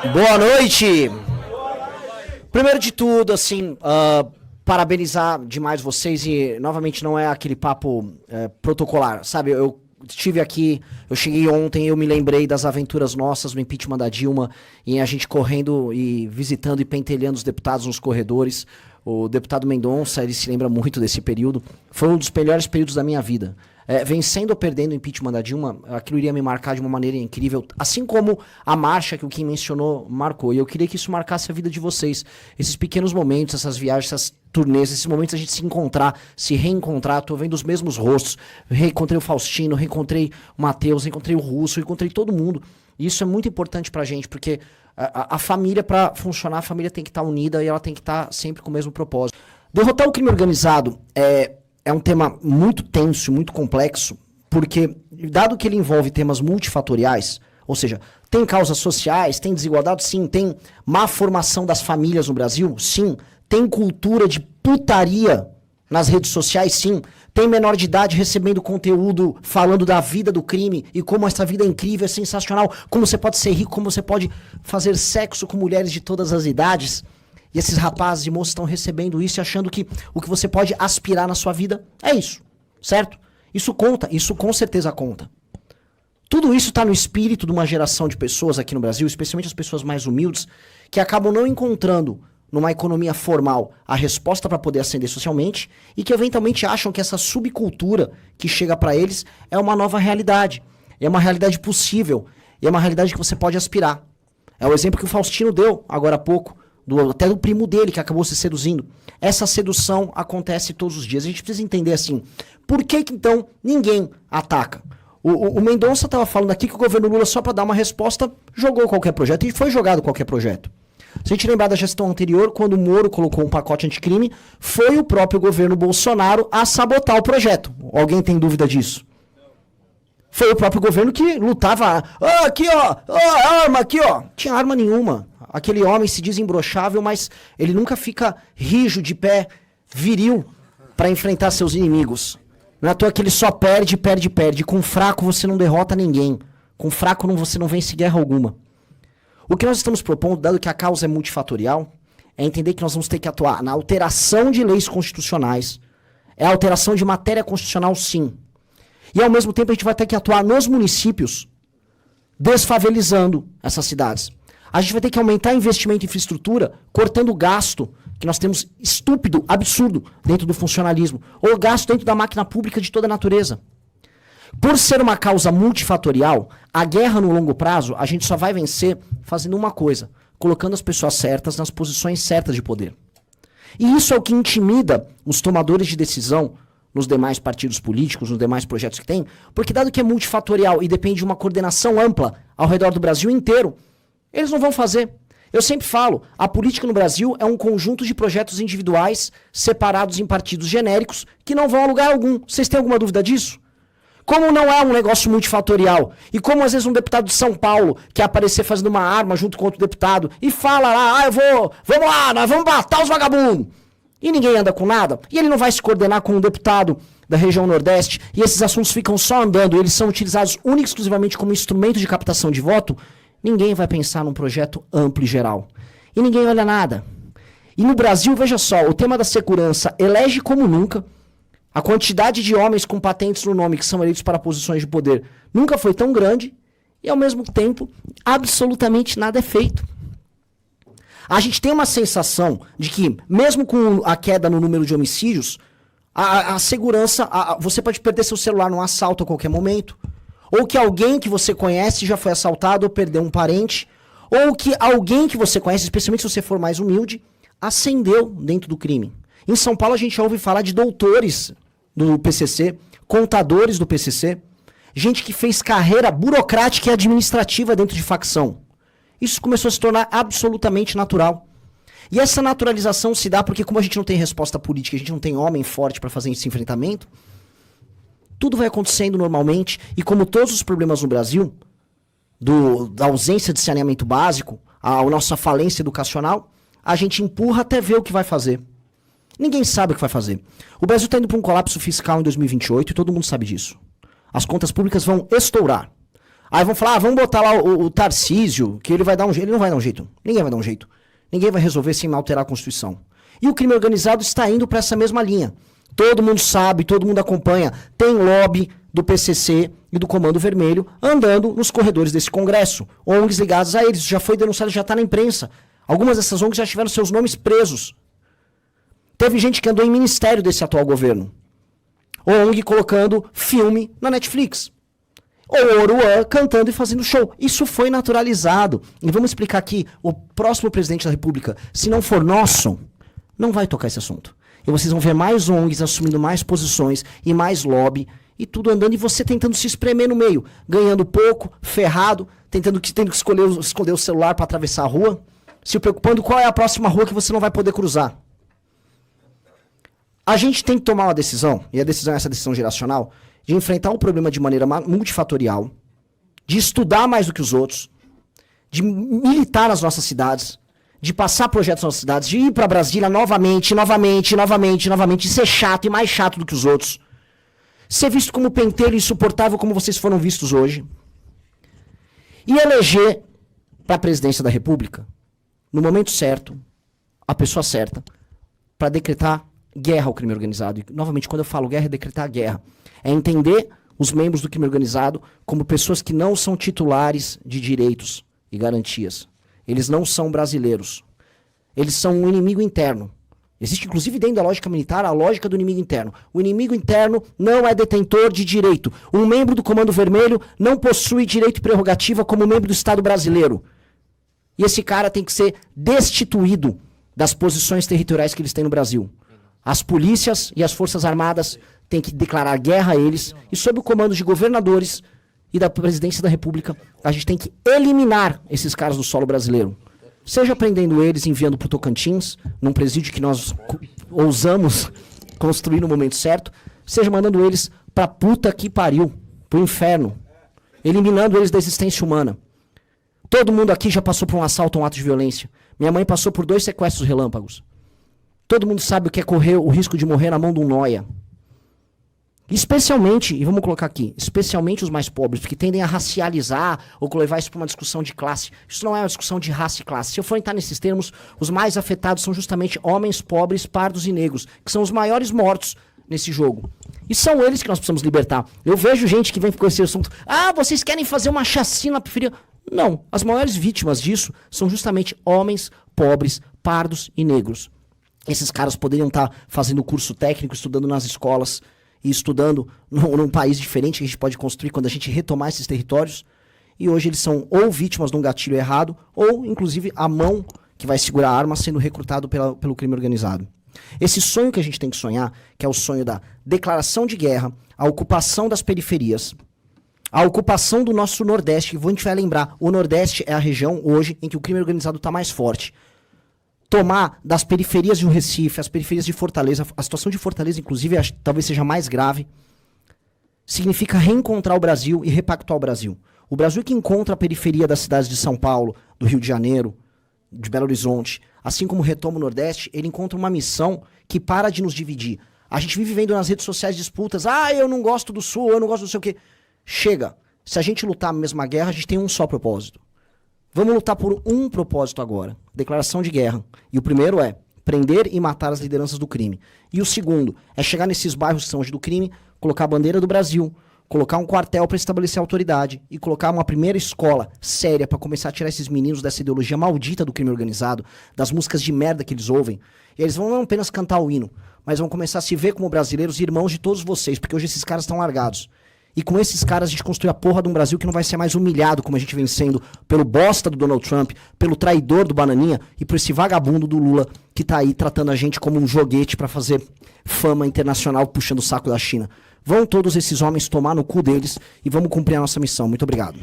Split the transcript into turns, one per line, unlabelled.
Boa noite! Primeiro de tudo, assim, parabenizar demais vocês e, novamente, não é aquele papo protocolar, sabe? Eu estive aqui, eu cheguei ontem, eu me lembrei das aventuras nossas no impeachment da Dilma, e a gente correndo e visitando e pentelhando os deputados nos corredores. O deputado Mendonça, ele se lembra muito desse período. Foi um dos melhores períodos da minha vida. Vencendo ou perdendo o impeachment da Dilma, aquilo iria me marcar de uma maneira incrível, assim como a marcha que o Kim mencionou marcou. E eu queria que isso marcasse a vida de vocês. Esses pequenos momentos, essas viagens, essas turnês, esses momentos a gente se encontrar, se reencontrar. Tô vendo os mesmos rostos. Reencontrei o Faustino, reencontrei o Matheus, reencontrei o Russo, reencontrei todo mundo. E isso é muito importante pra gente, porque a família, pra funcionar, a família tem que estar unida e ela tem que estar sempre com o mesmo propósito. Derrotar o crime organizado é um tema muito tenso, muito complexo, porque, dado que ele envolve temas multifatoriais, ou seja, tem causas sociais, tem desigualdade, sim, tem má formação das famílias no Brasil, sim, tem cultura de putaria nas redes sociais, sim, tem menor de idade recebendo conteúdo falando da vida do crime e como essa vida é incrível, é sensacional, como você pode ser rico, como você pode fazer sexo com mulheres de todas as idades. E esses rapazes e moças estão recebendo isso e achando que o que você pode aspirar na sua vida é isso, certo? Isso conta, isso com certeza conta. Tudo isso está no espírito de uma geração de pessoas aqui no Brasil, especialmente as pessoas mais humildes, que acabam não encontrando numa economia formal a resposta para poder ascender socialmente e que eventualmente acham que essa subcultura que chega para eles é uma nova realidade. É uma realidade possível e é uma realidade que você pode aspirar. É o exemplo que o Faustino deu agora há pouco, até do primo dele que acabou se seduzindo. Essa sedução acontece todos os dias. A gente precisa entender assim, por que então ninguém ataca? O Mendonça estava falando aqui que o governo Lula, só para dar uma resposta, jogou qualquer projeto, e foi jogado qualquer projeto. Se a gente lembrar da gestão anterior, quando o Moro colocou um pacote anticrime, foi o próprio governo Bolsonaro a sabotar o projeto. Alguém tem dúvida disso? Foi o próprio governo que lutava. Aqui ó, arma aqui ó. Tinha arma nenhuma. Aquele homem se diz imbrochável, mas ele nunca fica rijo, de pé, viril, para enfrentar seus inimigos. Não é à toa que ele só perde. Com fraco você não derrota ninguém. Com fraco você não vence guerra alguma. O que nós estamos propondo, dado que a causa é multifatorial, é entender que nós vamos ter que atuar na alteração de leis constitucionais. É a alteração de matéria constitucional, sim. E ao mesmo tempo a gente vai ter que atuar nos municípios, desfavelizando essas cidades. A gente vai ter que aumentar investimento em infraestrutura, cortando o gasto que nós temos estúpido, absurdo, dentro do funcionalismo, ou gasto dentro da máquina pública de toda a natureza. Por ser uma causa multifatorial, a guerra no longo prazo, a gente só vai vencer fazendo uma coisa, colocando as pessoas certas nas posições certas de poder. E isso é o que intimida os tomadores de decisão nos demais partidos políticos, nos demais projetos que tem, porque dado que é multifatorial e depende de uma coordenação ampla ao redor do Brasil inteiro, eles não vão fazer. Eu sempre falo, a política no Brasil é um conjunto de projetos individuais separados em partidos genéricos que não vão a lugar algum. Vocês têm alguma dúvida disso? Como não é um negócio multifatorial, e como às vezes um deputado de São Paulo quer aparecer fazendo uma arma junto com outro deputado e fala lá, vamos lá, nós vamos matar os vagabundos. E ninguém anda com nada, e ele não vai se coordenar com um deputado da região Nordeste, e esses assuntos ficam só andando, e eles são utilizados única e exclusivamente como instrumento de captação de voto. Ninguém vai pensar num projeto amplo e geral. E ninguém olha nada. E no Brasil, veja só, o tema da segurança elege como nunca. A quantidade de homens com patentes no nome que são eleitos para posições de poder nunca foi tão grande. E, ao mesmo tempo, absolutamente nada é feito. A gente tem uma sensação de que, mesmo com a queda no número de homicídios, a segurança, você pode perder seu celular num assalto a qualquer momento. Ou que alguém que você conhece já foi assaltado ou perdeu um parente. Ou que alguém que você conhece, especialmente se você for mais humilde, ascendeu dentro do crime. Em São Paulo a gente já ouve falar de doutores do PCC, contadores do PCC, gente que fez carreira burocrática e administrativa dentro de facção. Isso começou a se tornar absolutamente natural. E essa naturalização se dá porque, como a gente não tem resposta política, a gente não tem homem forte para fazer esse enfrentamento, tudo vai acontecendo normalmente, e como todos os problemas no Brasil, da ausência de saneamento básico, a nossa falência educacional, a gente empurra até ver o que vai fazer. Ninguém sabe o que vai fazer. O Brasil está indo para um colapso fiscal em 2028 e todo mundo sabe disso. As contas públicas vão estourar. Aí vão falar, vamos botar lá o Tarcísio, que ele vai dar um jeito. Ele não vai dar um jeito. Ninguém vai dar um jeito. Ninguém vai resolver sem alterar a Constituição. E o crime organizado está indo para essa mesma linha. Todo mundo sabe, todo mundo acompanha. Tem lobby do PCC e do Comando Vermelho andando nos corredores desse Congresso. ONGs ligadas a eles. Já foi denunciado, já está na imprensa. Algumas dessas ONGs já tiveram seus nomes presos. Teve gente que andou em ministério desse atual governo. ONG colocando filme na Netflix. Ou Oruan cantando e fazendo show. Isso foi naturalizado. E vamos explicar aqui, o próximo presidente da República, se não for nosso, não vai tocar esse assunto. E vocês vão ver mais ONGs assumindo mais posições e mais lobby, e tudo andando, e você tentando se espremer no meio, ganhando pouco, ferrado, tendo que esconder o celular para atravessar a rua, se preocupando qual é a próxima rua que você não vai poder cruzar. A gente tem que tomar uma decisão, e a decisão é essa decisão geracional, de enfrentar o problema de maneira multifatorial, de estudar mais do que os outros, de militar nas nossas cidades, de passar projetos nas nossas cidades, de ir para Brasília novamente, e ser chato e mais chato do que os outros. Ser visto como pentelho insuportável como vocês foram vistos hoje. E eleger para a presidência da República, no momento certo, a pessoa certa, para decretar guerra ao crime organizado. E, novamente, quando eu falo guerra, é decretar guerra. É entender os membros do crime organizado como pessoas que não são titulares de direitos e garantias. Eles não são brasileiros. Eles são um inimigo interno. Existe, inclusive, dentro da lógica militar, a lógica do inimigo interno. O inimigo interno não é detentor de direito. Um membro do Comando Vermelho não possui direito e prerrogativa como membro do Estado brasileiro. E esse cara tem que ser destituído das posições territoriais que eles têm no Brasil. As polícias e as forças armadas têm que declarar guerra a eles, e sob o comando de governadores e da presidência da República, a gente tem que eliminar esses caras do solo brasileiro. Seja prendendo eles, enviando para o Tocantins, num presídio que nós ousamos construir no momento certo, seja mandando eles pra puta que pariu, pro inferno, eliminando eles da existência humana. Todo mundo aqui já passou por um assalto, um ato de violência. Minha mãe passou por 2 sequestros relâmpagos. Todo mundo sabe o que é correr o risco de morrer na mão de um nóia. Especialmente, e vamos colocar aqui, especialmente os mais pobres, porque tendem a racializar ou levar isso para uma discussão de classe. Isso não é uma discussão de raça e classe. Se eu for entrar nesses termos, os mais afetados são justamente homens pobres, pardos e negros, que são os maiores mortos nesse jogo. E são eles que nós precisamos libertar. Eu vejo gente que vem com esse assunto, vocês querem fazer uma chacina preferida. Não, as maiores vítimas disso são justamente homens pobres, pardos e negros. Esses caras poderiam estar fazendo curso técnico, estudando nas escolas, e estudando num país diferente que a gente pode construir quando a gente retomar esses territórios. E hoje eles são ou vítimas de um gatilho errado, ou, inclusive, a mão que vai segurar a arma sendo recrutado pelo crime organizado. Esse sonho que a gente tem que sonhar, que é o sonho da declaração de guerra, a ocupação das periferias, a ocupação do nosso Nordeste, que a gente vai lembrar, o Nordeste é a região hoje em que o crime organizado está mais forte. Tomar das periferias de um Recife, as periferias de Fortaleza, a situação de Fortaleza, inclusive, talvez seja mais grave, significa reencontrar o Brasil e repactuar o Brasil. O Brasil que encontra a periferia das cidades de São Paulo, do Rio de Janeiro, de Belo Horizonte, assim como retoma o Nordeste, ele encontra uma missão que para de nos dividir. A gente vive vendo nas redes sociais disputas, eu não gosto do Sul, eu não gosto do sei o quê. Chega, se a gente lutar a mesma guerra, a gente tem um só propósito. Vamos lutar por um propósito agora, declaração de guerra. E o primeiro é prender e matar as lideranças do crime. E o segundo é chegar nesses bairros que são hoje do crime, colocar a bandeira do Brasil, colocar um quartel para estabelecer autoridade e colocar uma primeira escola séria para começar a tirar esses meninos dessa ideologia maldita do crime organizado, das músicas de merda que eles ouvem. E eles vão não apenas cantar o hino, mas vão começar a se ver como brasileiros e irmãos de todos vocês, porque hoje esses caras estão largados. E com esses caras a gente construi a porra de um Brasil que não vai ser mais humilhado como a gente vem sendo pelo bosta do Donald Trump, pelo traidor do Bananinha e por esse vagabundo do Lula que tá aí tratando a gente como um joguete pra fazer fama internacional puxando o saco da China. Vão todos esses homens tomar no cu deles e vamos cumprir a nossa missão. Muito obrigado.